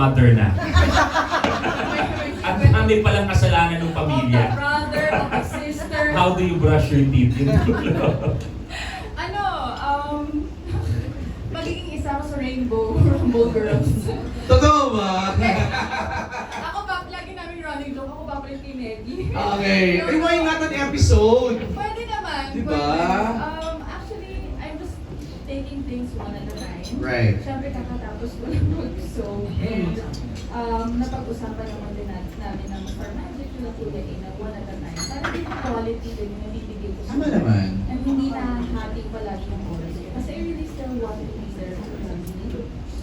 mother na. At kami palang kasalanan ng pamilya. Of the brother, of the sister. How do you brush your teeth? Ano, magiging isa ko sa Rainbow Rumble Girls. Totoo ba? Ako pa, lagi namin running joke, ako pa pala kay Nettie. Okay. Ay, why not an episode? Pwede naman. Diba? Pwede. Actually, I'm just taking things one at a time. Right. Siyempre, kakatapos ko lang mag-sew. And napag-usapan naman din namin ng for magic na kulay na one at a time. Para din quality din yung nabibigay ko sa Tama naman. and hindi nahahati palagi yung oras ko. Kasi I really still want to be there for them.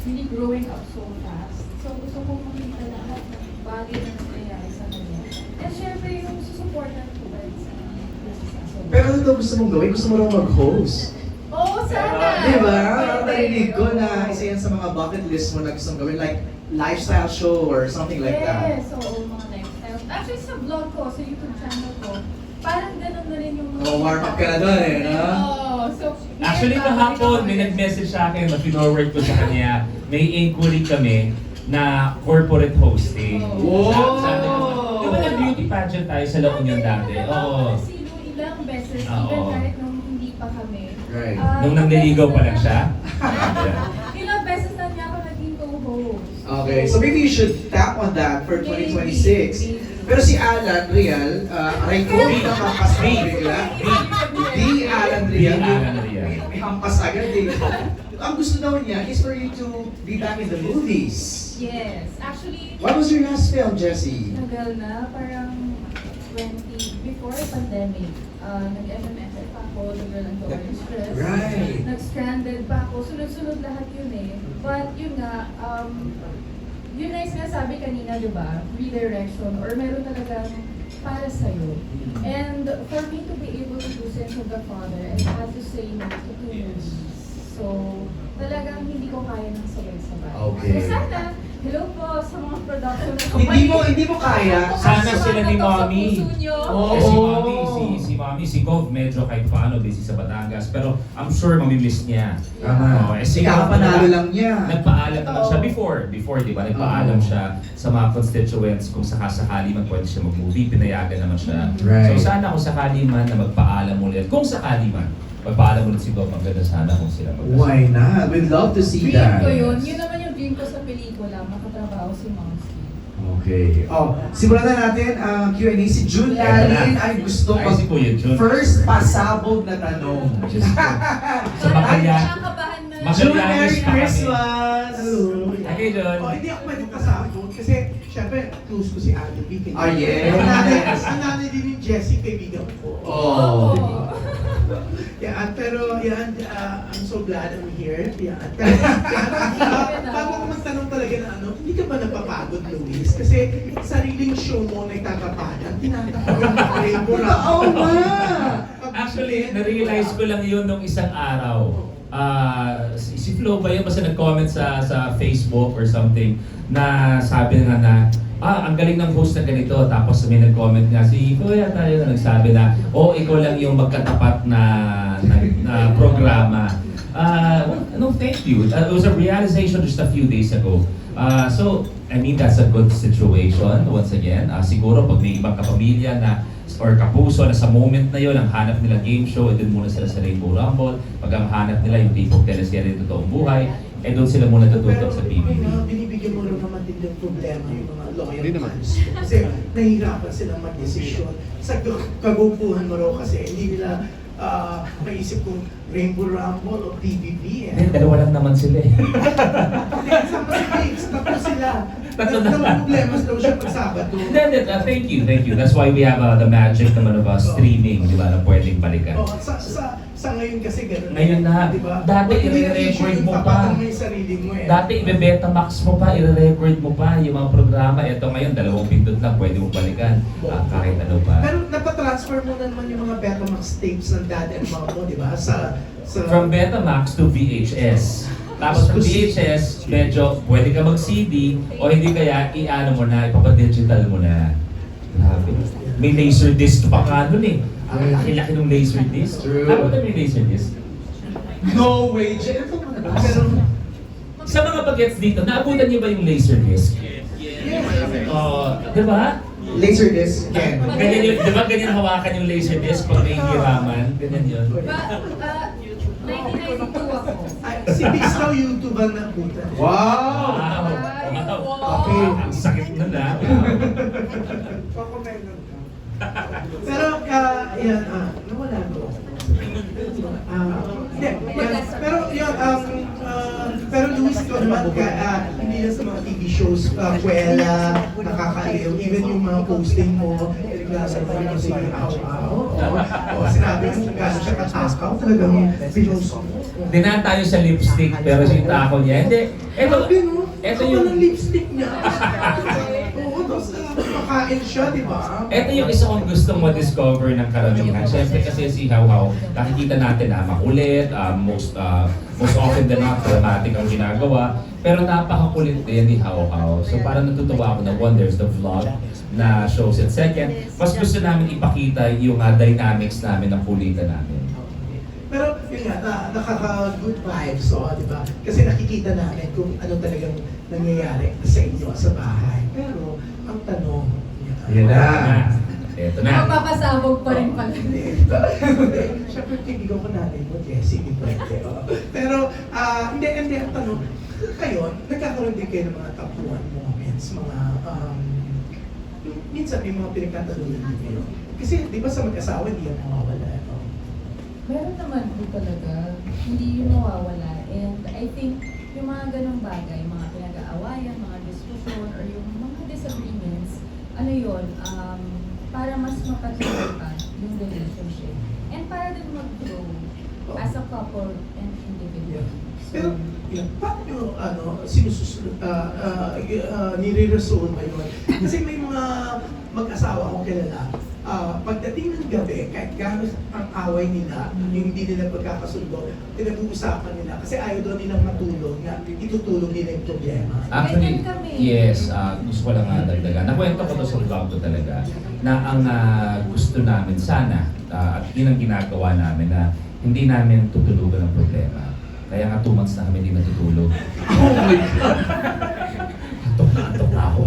Really growing up so fast. So gusto ko makita lahat ng bagay na nangyayari sa kanya. And syempre yung susuportan ko pa rin sa business. So, Pero ano daw gusto mong gawin? Gusto mo raw mag-host? oo, sana! Diba? Pwede. Narinig ko na isa yan sa mga bucket list mo na gusto mong gawin. Like, lifestyle show or something like that. Yes, oo, mga lifestyle. Actually, sa vlog ko, sa YouTube channel ko, parang ganun na rin yung mga... Oh, warm up ka na doon eh, no? Oo, so... Actually, kahapon may nag-message sa akin na pinorward ko sa kanya. May inquiry kami na corporate hosting. Wow! Sabi ko, di ba nag-beauty pageant tayo sa La Union dati? Oo. Kasi nung ilang beses, Oo. even kahit nung hindi pa kami. Right. Nung nangliligaw pa lang siya. Ilang beses na niya ako naging co-host. Okay, so maybe you should tap on that for 2026. Pero si Alan Real, aray ko, may hampas mo bigla. Di Alan Real. Di Alan Real. May hampas agad eh. Ang gusto daw niya is for you to be back in the movies. Yes. Actually, What was your last film, Jessie? tagal na, parang 20, before pandemic. Nag-MMFF pa ako, The Girl and the Orange Dress. Right. Nag-stranded pa ako. Sunod-sunod lahat yun eh. But yun nga, yun na yung sinasabi kanina, di ba? Redirection or meron talagang para sa'yo. And for me to be able to do Sense of the Father, I had to say no to 2 movies. So, talagang hindi ko kaya ng sabay-sabay. Okay. So sana, hello po sa mga production na Hindi mo kaya. Sana sila ni Mommy. Oo. Eh, si Mommy, si Gov, medyo kahit paano busy sa Batangas. Pero I'm sure mamimiss niya. Tama. Oo, eh, si Kakapanalo lang niya. Nagpaalam naman siya before, di ba? Nagpaalam siya sa mga constituents kung sakasakali man pwede siya mag-movie, pinayagan naman siya. Right. So sana kung sakali man na magpaalam ulit, kung sakali man, magpaalam ulit si Gov, maganda sana kung sila magkasama. Why not? We'd love to see Dream that. ko yun. Yun naman yung dream ko sa pelikula, makatrabaho si Momsy. Okay. Oh, simulan na natin ang Q&A. Si June Eto na. Lalin ay gusto Ay, si Kuya Jun. first pasabog na tanong. Diyos ko. Sa Bakayan. Nakakabahan na. June, Magallanes Merry pa kami. Christmas! Okay, Jun. Oh, hindi ako pwede pasabog kasi syempre close ko si Ate Vic. Ah, yes. Ang nanay din ni Jessie, kaibigan ko. Oh. Yan, pero yan, I'm so glad I'm here. Yan. Pero, bago ko magtanong talaga na ano, hindi ka ba napapagod, Luis? Kasi sariling show mo na ikakapanan, tinatapos mo na rin mo Oo nga! Actually, na-realize ko lang yun nung isang araw. Si Flo ba yun? Basta nag-comment sa Facebook or something na sabi nga na, ang galing ng host na ganito. Tapos may nag-comment nga, si Kuya tayo na nagsabi na, ikaw lang yung magkatapat na programa. No, thank you. It was a realization just a few days ago. So, I mean, that's a good situation. Once again, siguro pag may ibang kapamilya na or kapuso na sa moment na yon ang hanap nila game show, doon muna sila sa Rainbow Rumble. Pag ang hanap nila yung tipong teleserye ng totoong buhay, doon sila muna tututok sa PBB. Binibigyan mo rin naman din ng problema yung mga loyal fans. Kasi nahihirapan silang mag-desisyon. Sa kagupuhan mo raw kasi hindi nila maisip kung Rainbow Rumble o PBB eh. Dalawa lang naman sila eh. Hindi, kasama si Vince, tatlo sila. Tatlo na. Problemas daw siya pag Sabado. Thank you. That's why we have the magic naman of streaming, di ba, na pwedeng balikan. Oh, sa ngayon kasi gano'n. Ngayon na, di ba? dati Pag hindi i-record na-issue mo yung pa. papatong mo yung sarili mo eh. Dati i-betamax mo pa, i-record mo pa yung mga programa. Ito ngayon, 2 pindot lang, pwede mo balikan. Kahit ano pa. Pero napatransfer mo na naman yung mga Betamax tapes ng dad and mom mo, di ba? From Betamax to VHS. Tapos from VHS, medyo pwede ka mag-CD o hindi kaya i-ano mo na, ipapadigital mo na. Grabe. May laser disc pa ka nun eh. Ang laki-laki ng laser disc. True. Dapat na may laser disc. No way! Jennifer mo na ba? Pero Sa mga bagets dito, naabutan niyo ba yung laser disc? Di ba? Laserdisc, Ken. Ganyan yun, di ba ganyan hawakan yung laser disc pag may hiraman? Ganyan yun. 1992 ako. Ay, si Pix daw YouTube ang napunta. Wow! Okay. Ang sakit na na. Pero, yan, nawala ko. Hindi, yan. Pero yun, pero Luis, ikaw naman hindi na sa mga TV shows, kwela, nakakaliw, even yung mga posting mo, naglasan mo yung si sinabi mo kung gano'n siya katakaw, talagang pinost mo. Dinaan tayo sa lipstick pero yung tako niya. Hindi. Ito yung lipstick niya. Oo, tapos makain siya, di ba? ito yung isa kong gustong ma-discover ng karamihan. Siyempre kasi si How How, nakikita natin na makulit, most often than not, dramatic ang ginagawa. Pero napakakulit din ni How How. So parang natutuwa ako na one, there's the vlog na shows it. Second, mas gusto namin ipakita yung dynamics namin ng kulitan namin. Pero yun nga, nakaka-good vibes, di ba? Kasi nakikita namin kung ano talagang nangyayari sa inyo sa bahay. Pero ang tanong, Yan na. Ito na. Magpapasabog pa rin pala. Siyempre, kaibigan ko natin mo, Jessie, di pwede. Pero, hindi, ang tanong, kayo, nagkakaroon din kayo ng mga tapuan moments, mga, minsan may mga pinagkatalunan din kayo. Kasi, di ba sa mag-asawa, hindi yan mawawala. Meron naman po talaga, hindi yun nawawala. And I think yung mga ganong bagay, mga pinag-aawayan, mga diskusyon, or yung mga disagreements, ano yun, para mas mapatuloy pa yung relationship. And para din mag-grow as a couple and individual. Pero, paano nyo, sinususunod, nire-resolve ba yun? Kasi may mga mag-asawa akong kilala, pagdating ng gabi, kahit gano'n ang away nila, yung hindi nila pagkakasundo, pinag-uusapan nila kasi ayaw doon nilang matulog na itutulog nila yung problema. Actually, Ganyan kami. yes, gusto ko lang dagdagan. Nakwento ko to sa vlog ko talaga na ang gusto namin sana at yun ang ginagawa namin na hindi namin tutulugan ang problema. Kaya nga 2 months na kami hindi natutulog. Oh my God! Antok na ako.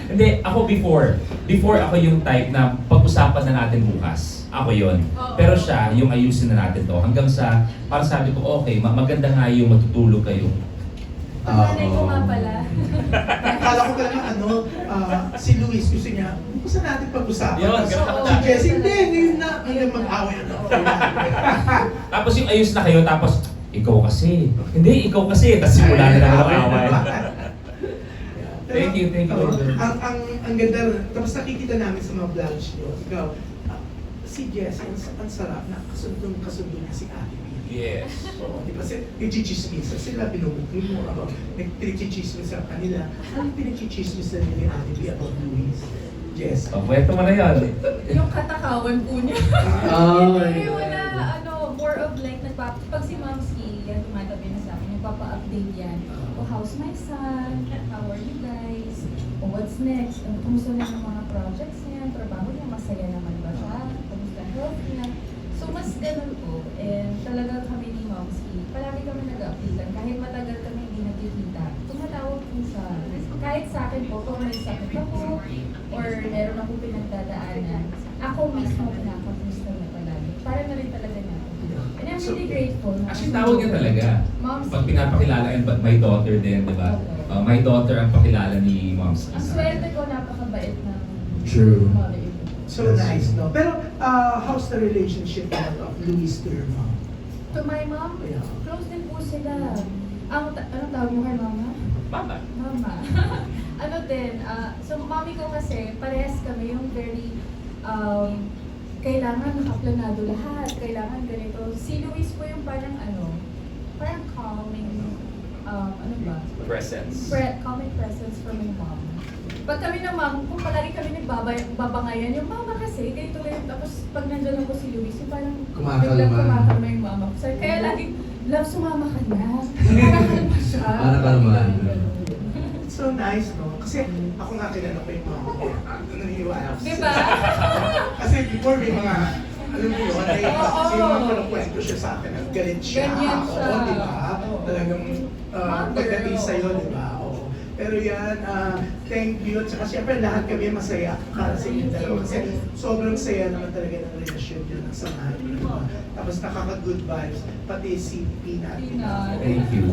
Hindi, ako before ako yung type na pag-usapan na natin bukas. Ako yon. Pero siya, yung ayusin na natin to. Hanggang sa, parang sabi ko, okay, maganda nga yung matutulog kayo. Panganay ko nga pala. Akala ko talaga si Luis gusto niya, gusto natin pag-usapan. Yun, Tapos, ganun ako si dati. Jessie, hindi, ngayon na, ngayon mag-away na. Tapos yung ayos na kayo, tapos ikaw kasi. Hindi, ikaw kasi. Tapos simula na lang ang away. Thank you. Ang ganda, tapos nakikita namin sa mga vlogs niyo, ikaw, si Jessie, ang sarap na kasundo niya si Ate P. Yes. Oo, di ba? Nagchichismisa sila, binubukli mo, pinagchichismis sa kanila. Anong pinagchichismis na nila ni Ate P about Luis? Jessie. Kwento mo na yan. Yung katakawan po niya. Ay. Hindi, wala, more of like, pag si Momski, yan tumatabi na sa akin, nagpapa-update yan. Oh, how's my son? How are you guys? Oh, what's next? Kumusta na yung mga projects niya? Trabaho niya, masaya naman ba siya? Kumusta ang health niya? So, mas ganun po. And talaga kami ni Momski, palagi kami nag-updatean. Kahit matagal kami hindi nagkikita, tumatawag po siya. Kahit sa akin po, kung may sakit ako, or meron ako pinagdadaanan, ako mismo pinakamusta niya palagi. Para na rin talaga niya. And I'm really grateful. Actually, tawag niya talaga. Moms. Pag pinapakilala, and my daughter din, di ba? My daughter ang pakilala ni Moms. Ang swerte ko, napakabait ng True. mother. So nice, no? Pero, how's the relationship of Luis to your mom? To my mom, Yeah. close din po sila. Anong tawag mo kay mama? Papa. Mama. So mommy ko kasi, parehas kami yung very, kailangan nakaplanado lahat, kailangan ganito. Si Luis po yung parang parang calming, Presence. calming presence for my mom. Pag kami ng mom, kung palagi kami nagbabangayan, yung mama kasi, ganito ganito. Tapos pag nandiyan ako si Luis, yung parang Kumakalma. biglang kumakalma yung mama ko. So, kaya lagi, love, sumama ka na. Para kalma siya. Para kalma. So nice, no? Kasi ako nga kilala ko yung mama ko. Naniniwala ako. Diba? Kasi before may mga alam mo yun, ay yung kwento siya sa akin at galit siya. Ganyan siya. Oo, di ba? Oo. Talagang Mother, pagdating oo. sa'yo, di ba? Oo. Pero yan, thank you. At saka siyempre lahat kami masaya para sa inyo dalawa. Kasi sobrang saya naman talaga ng relasyon nyo, ng samahan nyo. Diba? Tapos nakaka-good vibes, pati si Peanut. Peanut. Thank you.